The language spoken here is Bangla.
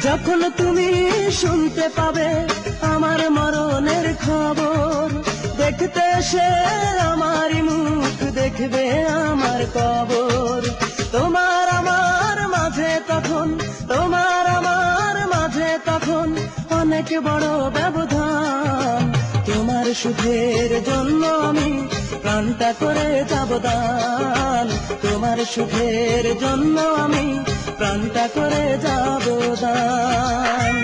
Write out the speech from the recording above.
যখন তুমি শুনতে পাবে আমার মরণের খবর, দেখতে এসে আমারই মুখ দেখবে আমার কবর। তোমার আমার মাঝে তখন, তোমার আমার মাঝে তখন অনেক বড় ব্যবধান। তোমার সুখের জন্য আমি প্রাণটা করে যাব দান, তোমার সুখের জন্য আমি প্রাণটা করে যাব দান।